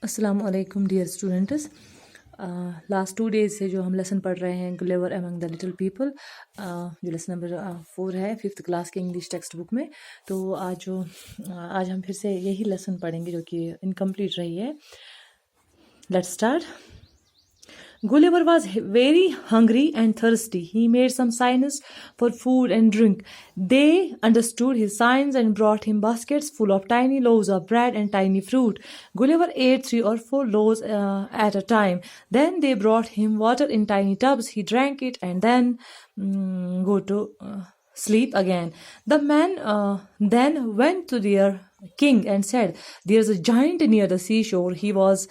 السلام علیکم dear students. Last 2 days سے جو ہم لیسن پڑھ رہے ہیں گلیور امنگ دا لٹل پیپل، جو لیسن نمبر 4 ہے 5th کلاس کے انگلش ٹیکسٹ بک میں. تو آج ہم پھر سے یہی لیسن پڑھیں گے جو کہ انکمپلیٹ رہی ہے. Let's start. Gulliver was very hungry and thirsty. He made some signs for food and drink. They understood his signs and brought him baskets full of tiny loaves of bread and tiny fruit. Gulliver ate 3 or 4 loaves at a time. Then they brought him water in tiny tubs. He drank it and then go to sleep again. The men then went to their king and said, "There's a giant near the seashore. He was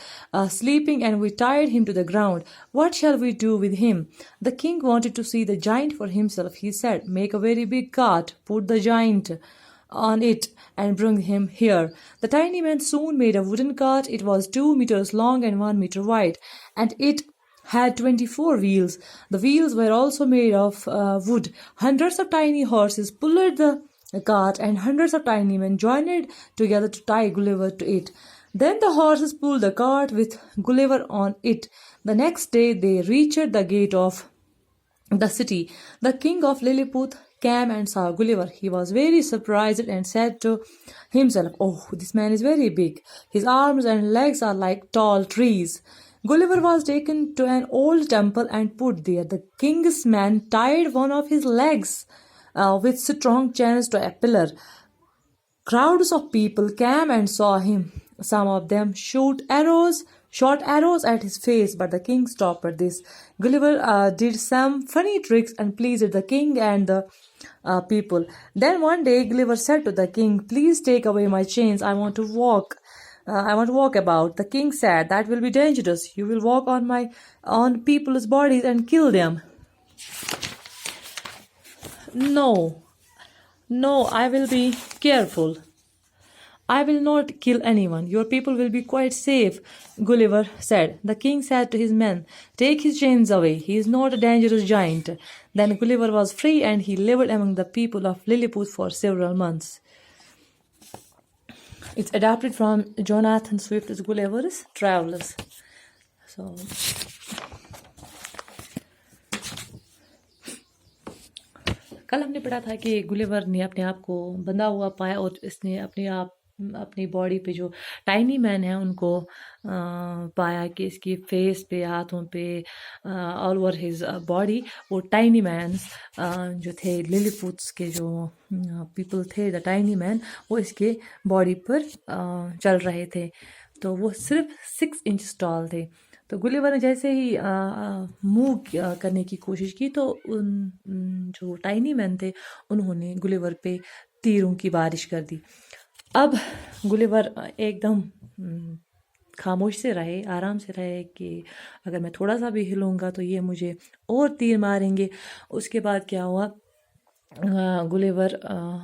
sleeping and we tied him to the ground. What shall we do with him?" The king wanted to see the giant for himself. He said, "Make a very big cart, put the giant on it and bring him here." The tiny man soon made a wooden cart. It was 2 meters long and 1 meter wide, and it had 24 wheels. The wheels were also made of wood. Hundreds of tiny horses pulled the cart, and hundreds of tiny men joined together to tie Gulliver to it. Then the horses pulled the cart with Gulliver on it. The next day they reached the gate of the city. The king of Lilliput came and saw Gulliver. He was very surprised and said to himself, "Oh, this man is very big. His arms and legs are like tall trees." Gulliver was taken to an old temple and put there. The king's man tied one of his legs with strong chains to a pillar. Crowds of people came and saw him. Some of them shot arrows at his face, but the king stopped this. Gulliver did some funny tricks and pleased the king and the people. Then one day Gulliver said to the king, "Please take away my chains. I want to walk about." The king said, "That will be dangerous. You will walk on people's bodies and kill them." No, I will be careful. "I will not kill anyone. Your people will be quite safe," Gulliver said. The king said to his men, "Take his chains away. He is not a dangerous giant." Then Gulliver was free and he lived among the people of Lilliput for several months. It's adapted from Jonathan Swift's Gulliver's Travels. So کل ہم نے پڑھا تھا کہ گلیور نے اپنے آپ کو بندھا ہوا پایا اور اس نے اپنی باڈی پہ جو ٹائنی مین ہیں ان کو پایا کہ اس کی فیس پہ، ہاتھوں پہ، آل اوور ہز باڈی وہ ٹائنی مینس جو تھے للیپوٹس کے جو پیپل تھے، دا ٹائنی مین، وہ اس کے باڈی پر چل رہے تھے. تو وہ صرف 6 inches ٹال تھے. تو گلیور نے جیسے ہی موو کرنے کی کوشش کی تو جو ٹائنی مین تھے انہوں نے گلیور پہ تیروں کی بارش کر دی. اب گلیور ایک دم خاموش سے رہے، آرام سے رہے کہ اگر میں تھوڑا سا بھی ہلوں گا تو یہ مجھے اور تیر ماریں گے. اس کے بعد کیا ہوا، گلیور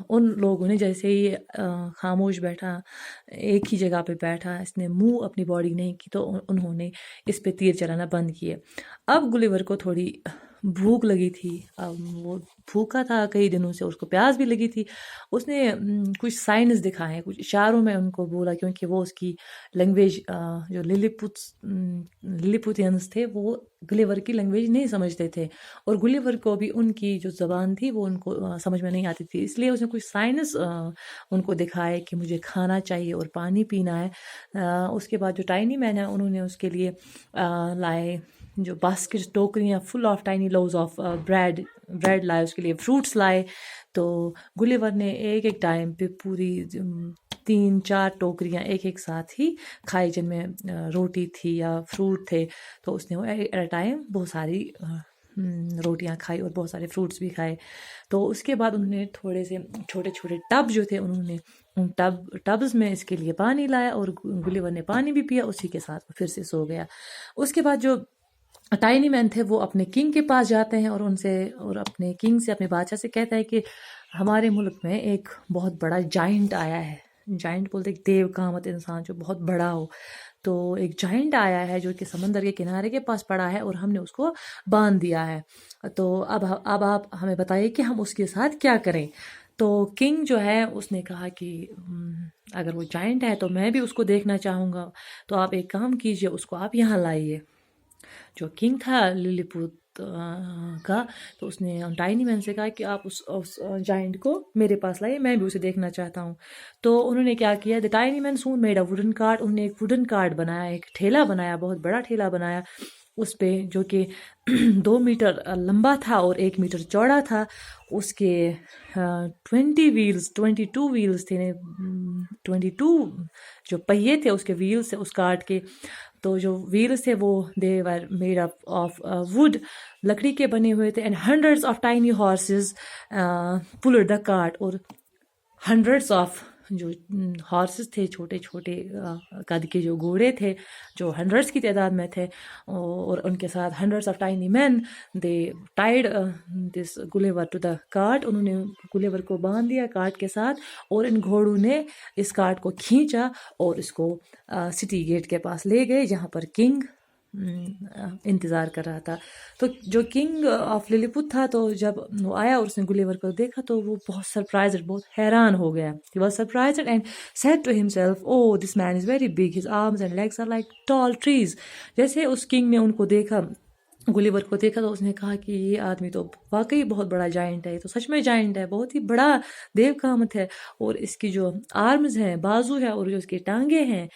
ان لوگوں نے جیسے ہی خاموش بیٹھا، ایک ہی جگہ پہ بیٹھا، اس نے موو اپنی باڈی نہیں کی تو انہوں نے اس پہ تیر چلانا بند کیے. اب گلیور کو تھوڑی بھوک لگی تھی. اب وہ بھوکا تھا کئی دنوں سے، اس کو پیاس بھی لگی تھی. اس نے کچھ سائنس دکھائے، کچھ اشاروں میں ان کو بولا، کیونکہ وہ اس کی لینگویج جو للیپوتینس تھے وہ گلیور کی لینگویج نہیں سمجھتے تھے، اور گلیور کو بھی ان کی جو زبان تھی وہ ان کو سمجھ میں نہیں آتی تھی. اس لیے اس نے کچھ سائنس ان کو دکھائے کہ مجھے کھانا چاہیے اور پانی پینا ہے. اس کے بعد جو ٹائنی مین ہے انہوں نے اس کے لیے لائے جو باسکٹ، ٹوکریاں full of tiny loaves of bread لائے، اس کے لیے فروٹس لائے. تو گلیور نے ایک ٹائم پہ پوری 3-4 ٹوکریاں ایک ساتھ ہی کھائی، جن میں روٹی تھی یا فروٹ تھے. تو اس نے ایٹ اے ٹائم بہت ساری روٹیاں کھائی اور بہت سارے فروٹس بھی کھائے. تو اس کے بعد انہوں نے تھوڑے سے چھوٹے ٹب جو تھے انہوں نے ان ٹبز میں اس کے لیے پانی لایا اور گلیور نے پانی بھی پیا، اسی کے ساتھ وہ پھر سے سو گیا. اس کے بعد جو ٹائنی مین تھے وہ اپنے کنگ کے پاس جاتے ہیں اور اپنے کنگ سے، اپنے بادشاہ سے کہتا ہے کہ ہمارے ملک میں ایک بہت بڑا جائنٹ آیا ہے. جائنٹ بولتے ایک دیو کامت انسان جو بہت بڑا ہو. تو ایک جائنٹ آیا ہے جو کہ سمندر کے کنارے کے پاس پڑا ہے اور ہم نے اس کو باندھ دیا ہے. تو اب آپ ہمیں بتائیے کہ ہم اس کے ساتھ کیا کریں. تو کنگ جو ہے اس نے کہا کہ اگر وہ جائنٹ ہے تو میں بھی اس کو دیکھنا چاہوں گا، تو آپ ایک کام کیجیے، اس کو آپ یہاں لائیے۔ جو کنگ تھا للی پوت کا، تو اس نے ٹائنی مین سے کہا کہ آپ اس جائنٹ کو میرے پاس لائیے، میں بھی اسے دیکھنا چاہتا ہوں۔ تو انہوں نے کیا کیا، the tiny men soon made a wooden cart, انہوں نے ایک ووڈن کارٹ بنایا، ایک ٹھیلا بنایا، بہت بڑا ٹھیلا بنایا اس پہ، جو کہ 2 میٹر لمبا تھا اور 1 میٹر چوڑا تھا۔ اس کے 22 ویلز تھے، 22 جو پہیے تھے اس کے ویلز تھے اس کارٹ کے۔ تو جو ویلز تھے وہ they were made up of wood, لکڑی کے بنے ہوئے تھے، and hundreds of tiny horses pulled the cart, اور ہنڈریڈس آف جو ہارسز تھے، چھوٹے چھوٹے قد کے جو گھوڑے تھے، جو ہنڈریڈس کی تعداد میں تھے، اور ان کے ساتھ hundreds of tiny men, they tied this Gulliver to the cart, انہوں نے گلیور کو باندھ دیا کارٹ کے ساتھ، اور ان گھوڑوں نے اس کارٹ کو کھینچا اور اس کو سٹی گیٹ کے پاس لے گئے، جہاں پر کنگ انتظار کر رہا تھا۔ تو جو کنگ آف للی پوت تھا، تو جب وہ آیا اور اس نے گلیور کو دیکھا تو وہ بہت سرپرائزڈ، بہت حیران ہو گیا۔ He was surprised and said to himself, "Oh, this man is very big. His arms and legs are like tall trees." جیسے اس کنگ نے ان کو دیکھا، گلیور کو دیکھا، تو اس نے کہا کہ یہ آدمی تو واقعی بہت بڑا جائنٹ ہے، تو سچ میں جائنٹ ہے، بہت ہی بڑا دیو قامت ہے، اور اس کی جو آرمز ہیں، بازو ہے، اور جو اس کی ٹانگیں ہیں،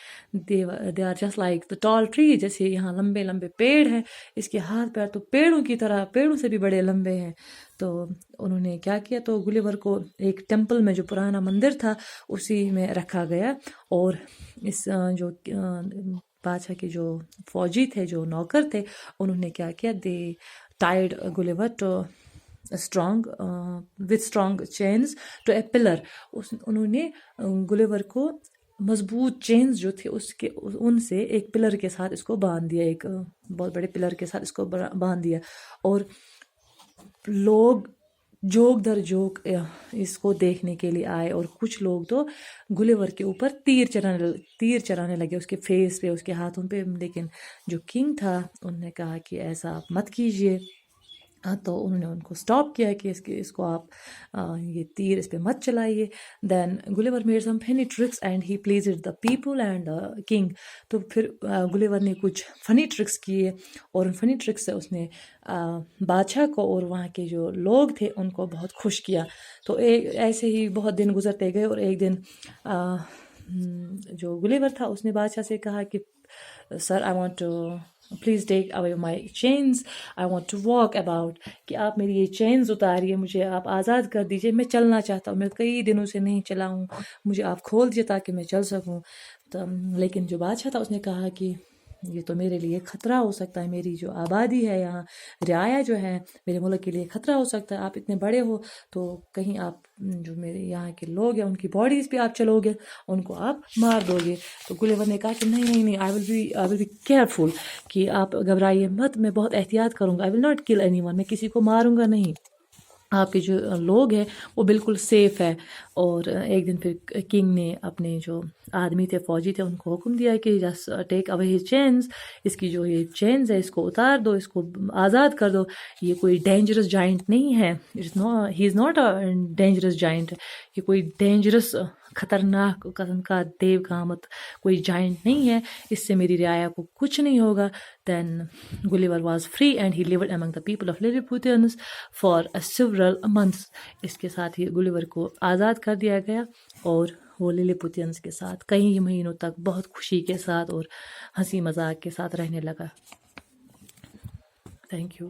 they are just like the tall tree, جیسے یہاں لمبے لمبے پیڑ ہیں، اس کے ہاتھ پیر تو پیڑوں کی طرح، پیڑوں سے بھی بڑے لمبے ہیں۔ تو انہوں نے کیا کیا، تو گلیور کو ایک ٹیمپل میں، جو پرانا مندر تھا، اسی میں رکھا گیا، اور اس جو بادشاہ کے جو فوجی تھے، جو نوکر تھے، انہوں نے کیا کیا، they tied Gulliver to strong with strong chains to a pillar, انہوں نے گلیور کو مضبوط چینز جو تھے اس کے، ان سے ایک پلر کے ساتھ اس کو باندھ دیا، ایک بہت بڑے پلر کے ساتھ اس کو باندھ دیا، اور لوگ جوک در جوک اس کو دیکھنے کے لیے آئے، اور کچھ لوگ تو گلیور کے اوپر تیر چلانے لگے، اس کے فیس پہ، اس کے ہاتھوں پہ، لیکن جو کنگ تھا انہوں نے کہا کہ ایسا آپ مت کیجیے۔ تو انہوں نے ان کو سٹاپ کیا کہ اس کو آپ یہ تیر اس پہ مت چلائیے۔ دین گلیور made some funny tricks and he pleased the people and the king, تو پھر گلیور نے کچھ فنی ٹرکس کیے، اور ان فنی ٹرکس سے اس نے بادشاہ کو اور وہاں کے جو لوگ تھے ان کو بہت خوش کیا۔ تو ایسے ہی بہت دن گزرتے گئے، اور ایک دن جو گلیور تھا اس نے بادشاہ سے کہا کہ sir, I want to please take away my chains, I want to walk about, کہ آپ میری یہ چینز اتاریے، مجھے آپ آزاد کر دیجیے، میں چلنا چاہتا ہوں، میں کئی دنوں سے نہیں چلا ہوں، مجھے آپ کھول دیجیے تاکہ میں چل سکوں۔ تو لیکن جو بادشاہ تھا اس نے کہا کہ یہ تو میرے لیے خطرہ ہو سکتا ہے، میری جو آبادی ہے یہاں، رعایا جو ہے میرے ملک کے لیے خطرہ ہو سکتا ہے، آپ اتنے بڑے ہو تو کہیں آپ جو میرے یہاں کے لوگ ہیں ان کی باڈیز پہ آپ چلو گے، ان کو آپ مار دو گے۔ تو گلیور نے کہا کہ نہیں، آئی ول بی کیئرفل، کہ آپ گھبرائیے مت، میں بہت احتیاط کروں گا، I will not kill anyone, میں کسی کو ماروں گا نہیں، آپ کے جو لوگ ہیں وہ بالکل سیف ہے۔ اور ایک دن پھر کنگ نے اپنے جو آدمی تھے، فوجی تھے، ان کو حکم دیا کہ just take away his chains, اس کی جو یہ چینز ہے اس کو اتار دو، اس کو آزاد کر دو، یہ کوئی ڈینجرس جائنٹ نہیں ہے، he is not a dangerous giant, یہ کوئی ڈینجرس خطرناک قسم کا دیو قامت کوئی جائنٹ نہیں ہے، اس سے میری رعایا کو کچھ نہیں ہوگا۔ Then Gulliver was free and he lived among the people of Lilliputians for several months، اس کے ساتھ ہی گلیور کو آزاد کر دیا گیا، اور وہ للیپوتینس کے ساتھ کئی مہینوں تک بہت خوشی کے ساتھ اور ہنسی مذاق کے ساتھ رہنے لگا۔ Thank you.